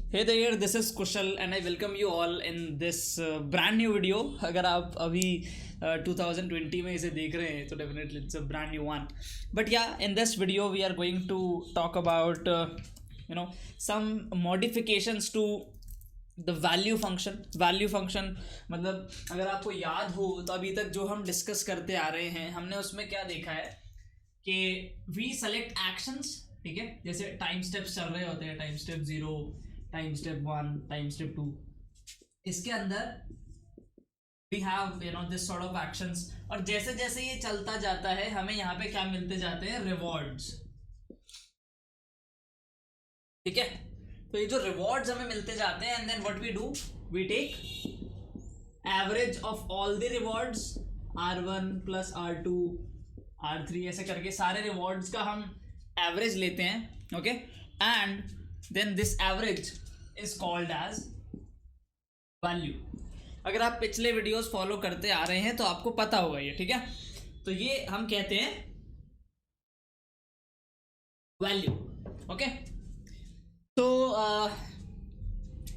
Hey there, this is Kushal and I welcome you all in this brand new video. अगर आप अभी 2020 में इसे देख रहे हैं तो definitely it's a brand new one. But yeah, in this video we are going to talk about some modifications to the value function. Value function मतलब अगर आपको याद हो तो अभी तक जो हम डिस्कस करते आ रहे हैं हमने उसमें क्या देखा है कि वी सेलेक्ट एक्शंस, ठीक है, जैसे टाइम स्टेप्स चल रहे होते हैं, time step 0, time step 1, time step 2, इसके अंदर we have this sort of actions और जैसे जैसे ये चलता जाता है हमें यहाँ पे क्या मिलते जाते हैं, रिवॉर्ड्स, ठीक है। तो ये जो रिवॉर्ड्स हमें मिलते जाते हैं and then what we do, we take average of all the rewards R1 plus R2 R3 ऐसे करके सारे रिवॉर्ड्स का हम एवरेज लेते हैं, okay, and then this average is called as value. अगर आप पिछले वीडियोस फॉलो करते आ रहे हैं तो आपको पता होगा ये, ठीक है। तो ये हम कहते हैं वैल्यू, ओके। तो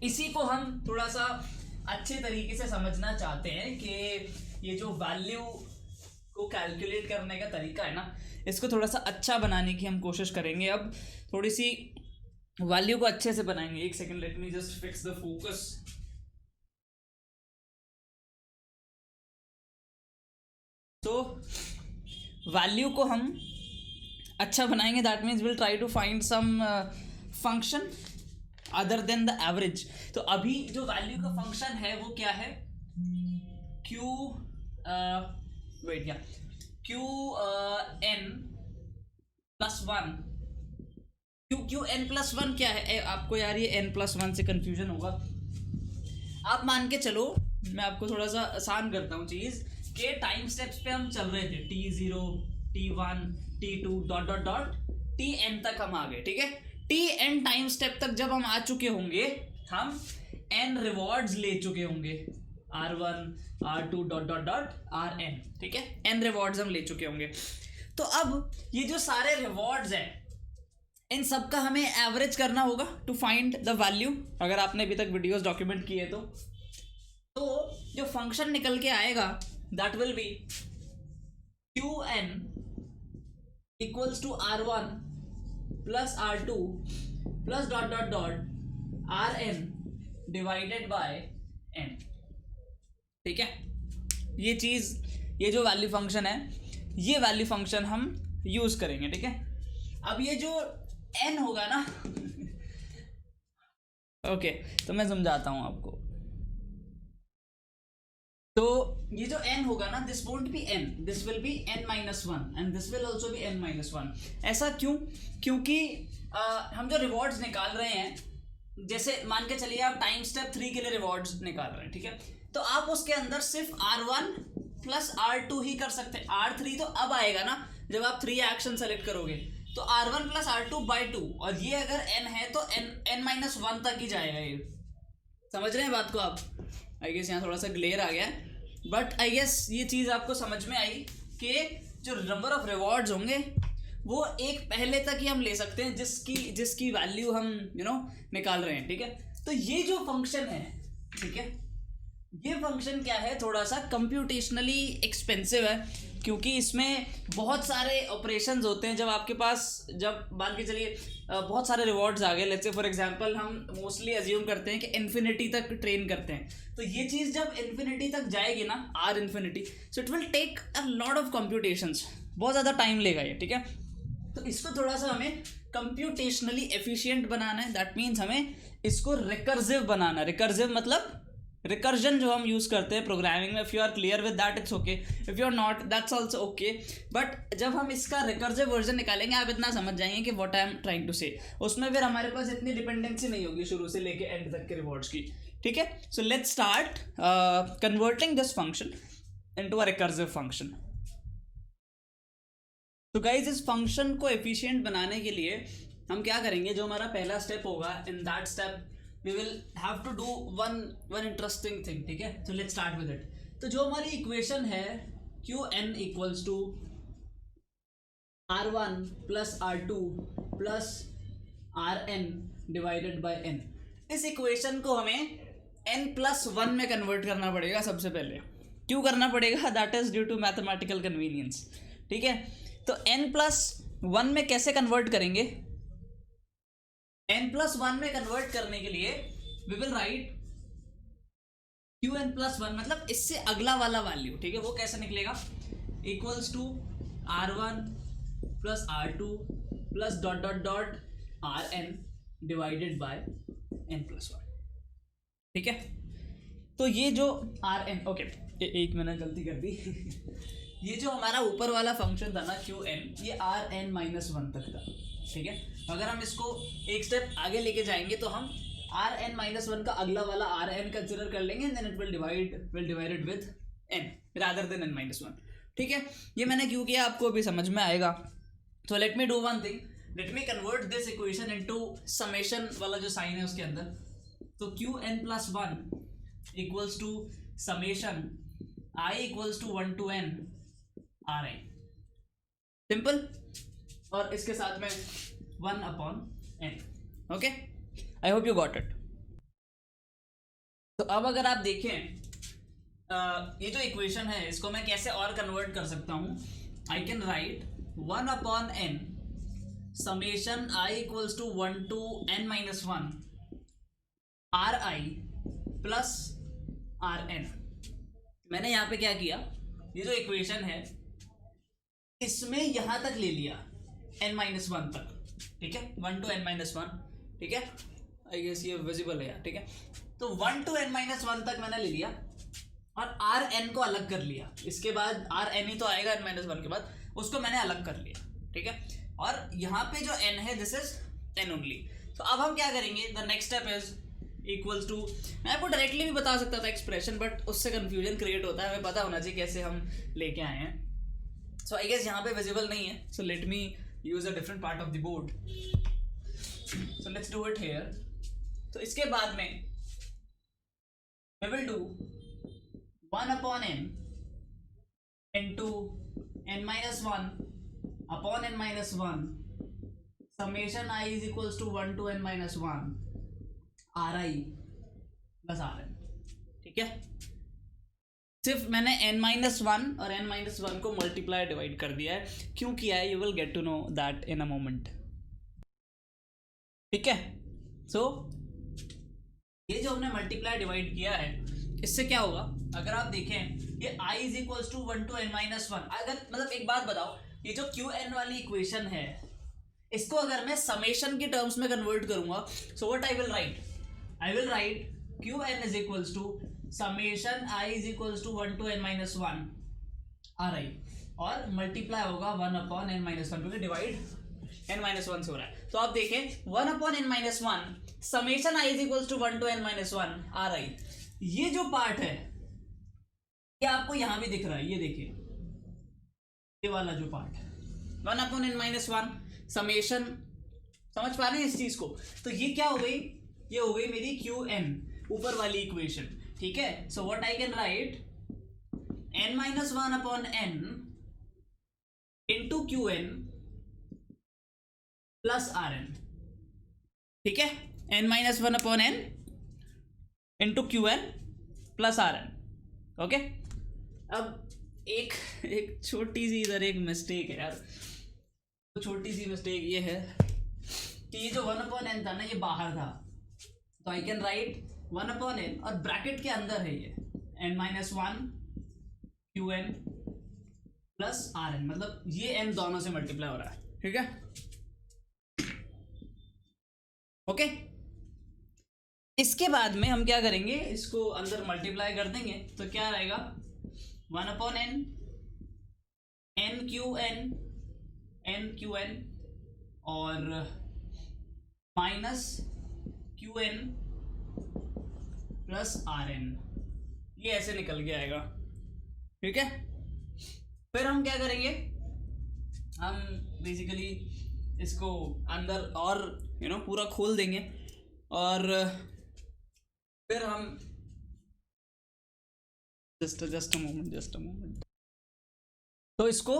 इसी को हम थोड़ा सा अच्छे तरीके से समझना चाहते हैं कि ये जो वैल्यू को कैलकुलेट करने का तरीका है ना, इसको थोड़ा सा अच्छा बनाने की हम कोशिश करेंगे। अब थोड़ी सी वैल्यू को अच्छे से बनाएंगे। एक second, let me just fix the focus. तो वैल्यू को हम अच्छा बनाएंगे, that means will try to find some function other than the average. तो अभी जो वैल्यू का फंक्शन है वो क्या है, क्यू वेट या Q N plus one. Q N plus one क्या है, आपको यार ये एन प्लस वन से कंफ्यूजन होगा। आप मान के चलो, मैं आपको थोड़ा सा आसान करता हूँ चीज़, के टाइम स्टेप्स पे हम चल रहे थे, T0 T1 T2 dot dot dot Tn तक हम आ गए, ठीक है। Tn टाइम स्टेप तक जब हम आ चुके होंगे हम n रिवॉर्ड्स ले चुके होंगे, R1 R2 dot dot dot Rn, ठीक है, n रिवॉर्ड्स हम ले चुके होंगे। तो अब ये जो सारे रिवॉर्ड्स हैं इन सब का हमें एवरेज करना होगा टू फाइंड द वैल्यू। अगर आपने अभी तक वीडियोस डॉक्यूमेंट किए तो जो फंक्शन निकल के आएगा that will be Qn equals to R1 plus R2 plus dot dot dot Rn divided by n, ठीक है। ये चीज़, ये जो वैल्यू फंक्शन है, ये वैल्यू फंक्शन हम यूज करेंगे, ठीक है। अब ये जो n होगा ना ओके, तो मैं समझाता हूं आपको। तो ये जो n होगा ना, this won't be n, this will be n minus one and this will also be n minus one. ऐसा क्यों? क्योंकि हम जो रिवॉर्ड्स निकाल रहे हैं, जैसे मान के चलिए आप टाइम स्टेप 3 के लिए रिवॉर्ड्स निकाल रहे हैं, ठीक है, तो आप उसके अंदर सिर्फ R1 प्लस R2 ही कर सकते हैं। R3 तो अब आएगा ना जब आप 3 एक्शन सेलेक्ट करोगे, तो R1 प्लस R2 बाई 2, और ये अगर n है तो n माइनस वन तक ही जाएगा। ये समझ रहे हैं बात को आप? आई गेस यहाँ थोड़ा सा ग्लेयर आ गया है, बट आई गेस ये चीज़ आपको समझ में आई कि जो नंबर ऑफ रिवॉर्ड्स होंगे वो एक पहले तक ही हम ले सकते हैं जिसकी वैल्यू हम निकाल रहे हैं, ठीक है। तो ये जो फंक्शन है, ठीक है, ये फंक्शन क्या है, थोड़ा सा कंप्यूटेशनली एक्सपेंसिव है, क्योंकि इसमें बहुत सारे ऑपरेशंस होते हैं। जब आपके पास, जब मान के चलिए बहुत सारे रिवॉर्ड्स आ गए, लेट्स से फॉर एग्जांपल हम मोस्टली अज्यूम करते हैं कि इन्फिनिटी तक ट्रेन करते हैं, तो ये चीज़ जब इन्फिनिटी तक जाएगी ना, or infinity, so it will take a lot of computations, बहुत ज़्यादा टाइम लेगा ये, ठीक है। तो इसको थोड़ा सा हमें कंप्यूटेशनली एफिशिएंट बनाना है, दैट मीन्स हमें इसको रिकर्सिव बनाना है। रिकर्सिव मतलब रिकर्जन जो हम यूज़ करते हैं प्रोग्रामिंग में। If you are clear with that it's okay, if you are not that's also okay, but जब हम इसका रिकर्सिव वर्जन निकालेंगे आप इतना समझ जाएंगे कि what I am trying to say. उसमें फिर हमारे पास इतनी डिपेंडेंसी नहीं होगी शुरू से लेके एंड तक के रिवॉर्ड्स की, ठीक है। So let's start converting this function into a recursive function. तो गाइज इस फंक्शन को एफिशिएंट बनाने के लिए हम क्या करेंगे, जो हमारा पहला स्टेप होगा, in that step we will have to do one interesting thing, ठीक है। तो let's start with it। तो जो हमारी इक्वेशन है Qn equals to R1 plus R2 plus Rn divided by n, इस इक्वेशन को हमें n+1 में कन्वर्ट करना पड़ेगा सबसे पहले। क्यों करना पड़ेगा? That is due to mathematical convenience. ठीक है, तो n+1 में कैसे कन्वर्ट करेंगे? n+1 में कन्वर्ट करने के लिए वी विल राइट qn+1 मतलब इससे अगला वाला वैल्यू। ठीक है, वो कैसे निकलेगा? Equals to r1 plus r2 plus dot dot dot rn divided by n+1। ठीक है, तो ये जो rn, ओके एक मैंने गलती कर दी ये जो हमारा ऊपर वाला फंक्शन था ना qn, ये rn-1 तक था। ठीक है, अगर हम इसको एक स्टेप आगे लेके जाएंगे तो हम rn-1 का अगला वाला rn कंसिडर कर लेंगे, then it will divided with n rather than n-1। ठीक है, ये मैंने क्यों किया आपको अभी समझ में आएगा। तो let me do one thing, let me convert this equation into summation वाला जो साइन है उसके अंदर। तो qn+1 equals to summation i equals to 1 to n ri, simple, और इसके साथ में 1/n। Okay, I hope you got it. तो अब अगर आप देखें ये जो इक्वेशन है इसको मैं कैसे और कन्वर्ट कर सकता हूं। I can write 1/n summation i equals to 1 to n-1 ri plus rn। मैंने यहाँ पे क्या किया, ये जो इक्वेशन है इसमें यहां तक ले लिया n-1 तक। ठीक है, 1 to n-1। ठीक है, आई गेस ये विजिबल है यार। ठीक है, तो 1 to n-1 तक मैंने ले लिया और rn को अलग कर लिया। इसके बाद rn ही तो आएगा n-1 के बाद, उसको मैंने अलग कर लिया। ठीक है, और यहाँ पे जो n है दिस इज n ओनली। तो अब हम क्या करेंगे, the next step is equals to, मैं आपको डायरेक्टली भी बता सकता था एक्सप्रेशन, बट उससे कंफ्यूजन क्रिएट होता है, हमें पता होना चाहिए कैसे हम लेके आए हैं। सो आई गेस यहाँ पे विजिबल नहीं है, so let me use a different part of the board. So let's do it here. तो इसके बाद में we will do 1/n into n-1 upon n-1 summation i is equals to 1 to n-1 ri plus rn। ठीक है, सिर्फ मैंने n-1 और n-1 को मल्टीप्लाई डिवाइड कर दिया है। क्यों किया है, you will get to know that in a moment. ठीक है, सो ये जो हमने मल्टीप्लाई डिवाइड किया है इससे क्या होगा, अगर आप देखें ये i is equals to 1 to n-1। अगर मतलब एक बात बताओ, ये जो qn वाली इक्वेशन है इसको अगर मैं समेशन के टर्म्स में कन्वर्ट करूंगा, so what I will write qn is equals to summation i is equals to 1 to n-1 ri, और मल्टीप्लाई होगा 1/n-1 क्योंकि डिवाइड n-1 से हो रहा है। तो आप देखें 1/n-1 summation i is equals to 1 to n-1 ri, ये जो पार्ट है ये आपको यहां भी दिख रहा है, ये देखिए ये वाला जो पार्ट 1/n-1 समेशन, समझ पा रहे हैं इस चीज को। तो ये क्या हो गई, ये हो गई मेरी qn ऊपर वाली इक्वेशन। ठीक है, सो what I can right n-1/n into qn plus rn। ठीक है, n-1/n into qn plus rn। Okay, अब एक छोटी सी इधर एक मिस्टेक है यार। तो छोटी सी मिस्टेक ये है कि ये जो 1/n था ना ये बाहर था, तो आई कैन राइट 1/n और ब्रैकेट के अंदर है ये n-1 qn प्लस rn, मतलब ये n दोनों से मल्टीप्लाई हो रहा है। ठीक है, ओके। इसके बाद में हम क्या करेंगे, इसको अंदर मल्टीप्लाई कर देंगे, तो क्या रहेगा 1/n n और माइनस qn प्लस rn, ये ऐसे निकल के आएगा। ठीक है, फिर हम क्या करेंगे, हम बेसिकली इसको अंदर और पूरा खोल देंगे और फिर हम जस्ट अ मोमेंट तो इसको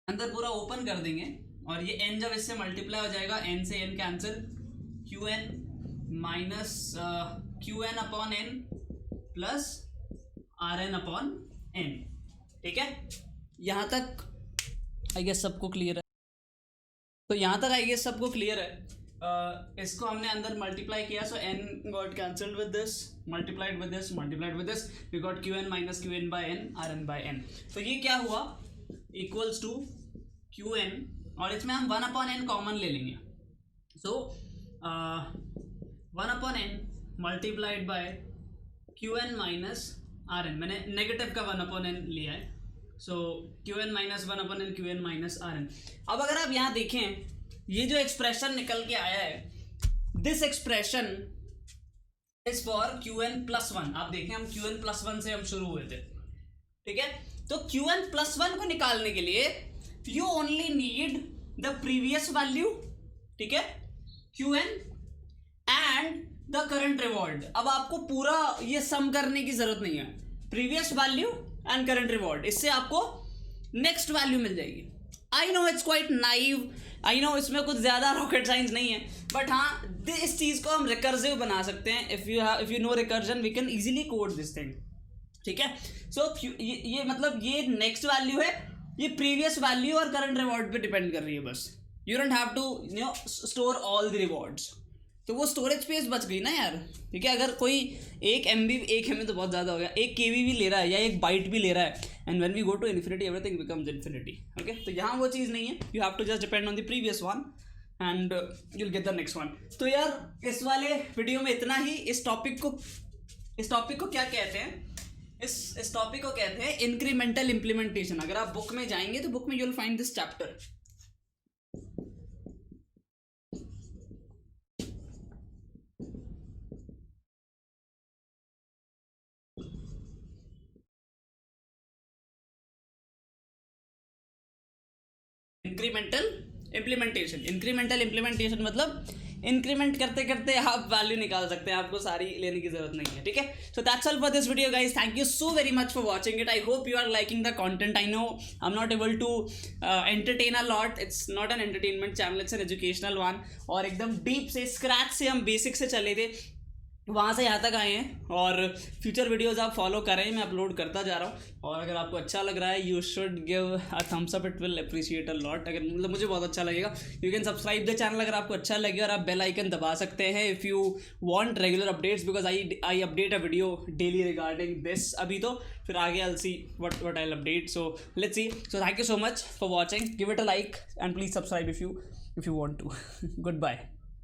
अंदर पूरा ओपन कर देंगे और ये n जब इससे मल्टीप्लाई हो जाएगा, n से n cancel, qn minus Q N upon N plus R N upon N. ठीक है, यहाँ तक आई गेस सबको क्लियर है। तो यहाँ तक आई गेस सबको क्लियर है। इसको हमने अंदर मल्टीप्लाई किया, so n got cancelled with this, multiplied with this, multiplied with this, we got Q N minus Q N by N R N by N. तो ये क्या हुआ, इक्वल्स टू क्यू एन, और इसमें हम 1/n कॉमन ले लेंगे। So 1/n multiplied by Q N minus R N, मैंने नेगेटिव का 1/n लिया है। So Q N minus 1/n Q N minus R N. अब अगर आप यहाँ देखें, ये जो एक्सप्रेशन निकल के आया है, this expression is for Q N plus one. आप देखें, हम क्यू एन प्लस वन से हम शुरू हुए थे। ठीक है, तो क्यू एन प्लस वन को निकालने के लिए you only need the previous value, ठीक है, Q N and the current reward. अब आपको पूरा ये सम करने की जरूरत नहीं है, previous value and current reward, इससे आपको नेक्स्ट वैल्यू मिल जाएगी। I know it's quite naive, I know इसमें कुछ ज़्यादा रॉकेट साइंस नहीं है, बट हाँ इस चीज़ को हम रिकर्सिव बना सकते हैं। If you know recursion we can easily code this thing. ठीक है, सो ये मतलब ये नेक्स्ट वैल्यू है, ये प्रीवियस वैल्यू और करंट रिवॉर्ड पे डिपेंड कर रही है बस। You don't have to store all the rewards, तो वो स्टोरेज स्पेस बच गई ना यार। ठीक है, अगर कोई 1 MB तो बहुत ज़्यादा हो गया, 1 KB भी ले रहा है या 1 बाइट भी ले रहा है, and when we go to infinity everything becomes infinity. Okay, तो यहाँ वो चीज़ नहीं है, you have to just depend on the previous one and you will get the next one. तो यार इस वाले वीडियो में इतना ही। इस टॉपिक को क्या कहते हैं, इस टॉपिक को कहते हैं इंक्रीमेंटल इम्प्लीमेंटेशन। अगर आप बुक में जाएंगे तो बुक में you will find this chapter. Incremental implementation मतलब इंक्रीमेंट करते करते आप वैल्यू निकाल सकते हैं, आपको सारी लेने की जरूरत नहीं है। ठीक है, so that's all for this video guys, thank you so very much for watching it. I hope you are liking the content. I know I am not able to entertain a lot, it's not an entertainment channel, it's an educational one. और एकदम deep से scratch से हम basic से चले थे, वहाँ से यहाँ तक आए हैं, और फ्यूचर वीडियोस आप फॉलो करें, मैं अपलोड करता जा रहा हूँ। और अगर आपको अच्छा लग रहा है, you should give a thumbs up, it will appreciate a lot. अगर मतलब मुझे बहुत अच्छा लगेगा। You can subscribe the channel अगर आपको अच्छा लगे, और आप बेल आइकन दबा सकते हैं if you want regular updates, because I update a video daily regarding this. अभी तो फिर आगे I will see what I will update, so let's see. So thank you so much for watching, give it a like and please subscribe if you want to. Good bye.